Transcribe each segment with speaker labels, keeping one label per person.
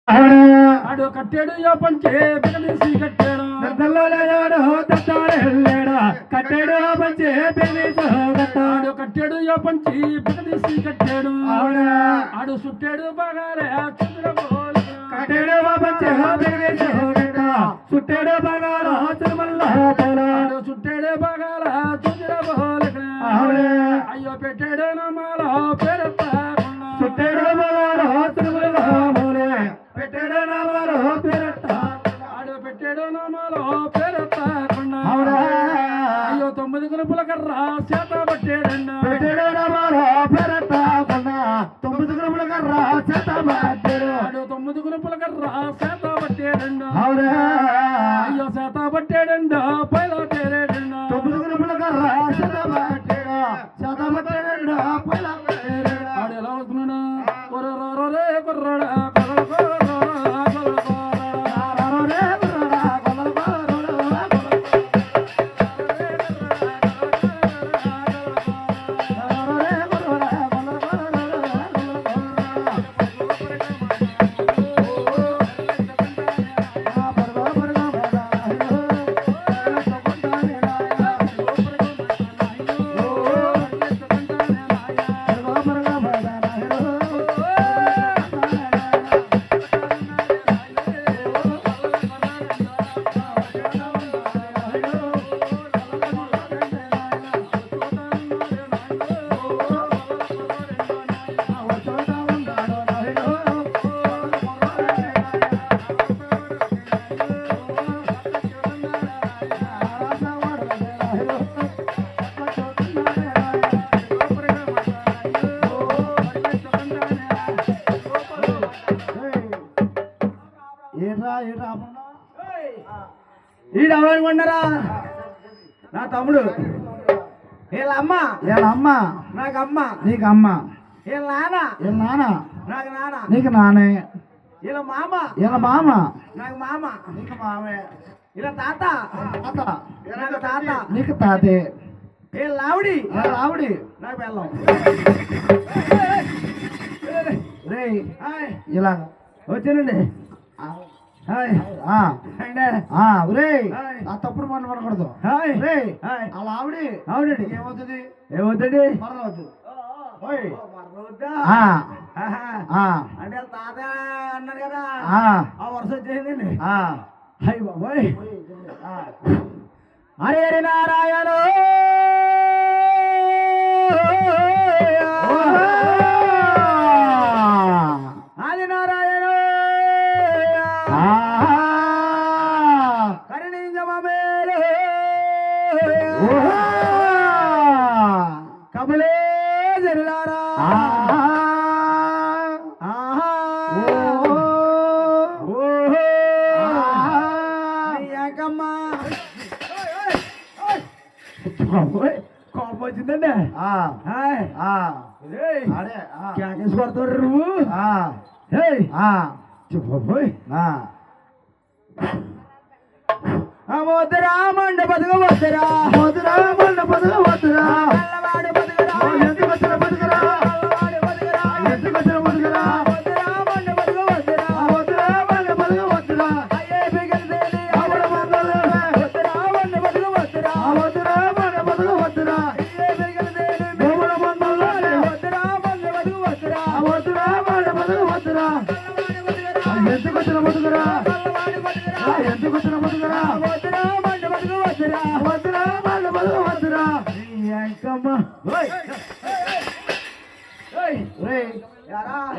Speaker 1: ఆడు కట్టాడు యో పంచే బిగదీసి కట్టాడు
Speaker 2: కట్టాడు పంచే
Speaker 1: ఆడు కట్టాడు యో పంచి బిగదీసి కట్టాడు ఆడు చుట్టాడు బాగారే చంద్రబోలు
Speaker 2: కట్టాడు పంచే చుట్టాడు బాగా
Speaker 1: ఆడు చుట్టాడు బాగాల చంద్రబోలు అయ్యో పెట్టాడు నమాలో పేరెత్తా
Speaker 2: చుట్టాడు పెట్టాడు నామాలు పేరట్ట
Speaker 1: ఆడు పెట్టాడు నమాలో పేరెత్తాకుండా అయ్యో 9 గునుపుల కర్ర చేత పట్టాడన్న
Speaker 2: పెట్టాడు నామాలు పేరట్ట 9 గ్రాముల కర్ర చేత పట్టాడు
Speaker 1: ఆడు 9 గునుపుల కర్ర చేత పట్టాడన్న అయ్యో చేత పట్టాడండ పైల పేరేడండ
Speaker 2: 9 గ్రాముల కర్ర చేత పట్టాడు
Speaker 1: ఆడు ఎలా వస్తున్నాడు కొర్రరే కొర్రడా
Speaker 2: ఈడవనుకున్నారా నా తమ్ముడు వీళ్ళ అమ్మ నాకు అమ్మ నీకు అమ్మ వీళ్ళ నాన్న నాకు నాన్న నీకు నానే వీళ్ళ మామ నాకు మామ నీకు మామే వీళ్ళ తాత నాకు తాత నీకు తాతే వీళ్ళ ఆవిడి నాకు బెల్లం రే ఇలా వచ్చానండి తప్పుడు మాటలు పడకూడదు అలా ఆవిడ ఏమవుతుంది అంటే తాత అన్నారు కదా ఆ వరుస వచ్చేసిందండి అయ్యి బాబోయ్ హరి హరి నారాయణ ఆది నారాయణ కబలే జరులారా కోపం వచ్చిందండి క్యాకేసి పడతాడు నువ్వు చెప్పబోయ్ వద్దురా మండ బతుకు వద్దురా ఎందుకు వచ్చిన బతుకురా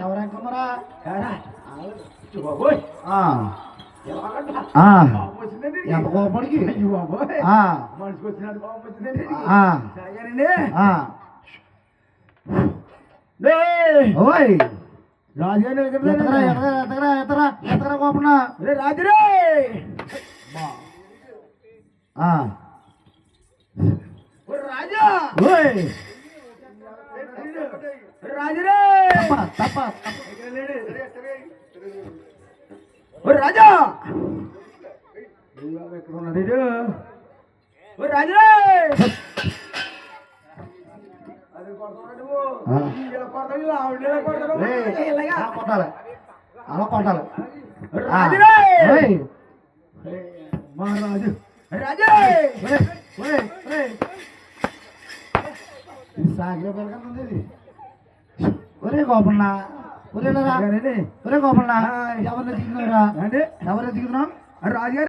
Speaker 2: ఎవరెక్కమరా ఎంత కోపడికి మనిషికి వచ్చినట్టు కోపం వచ్చిందండి రాజుగారు ఎత్తరా కోపన రాజురే రాజా రాజురే తప్ప రాజా ఎక్కడ ఉన్నాడు రాజురే కొట్టాలి
Speaker 3: అలా కొట్టాలి
Speaker 2: రాజులే!
Speaker 3: ఓయ్.
Speaker 2: మహారాజు రాజే
Speaker 3: ఒరేయ్, ఒరేయ్, ఒరేయ్. ఇది సాగిలో పెరగనుంది ఇది. ఒరే గోపన్న ఒరే లేరా? ఒరే గోపన్న ఎవరిని దిగుతున్నారా?
Speaker 2: అంటే
Speaker 3: ఎవరిని దిగుతున్నావు?
Speaker 2: రాజుగారు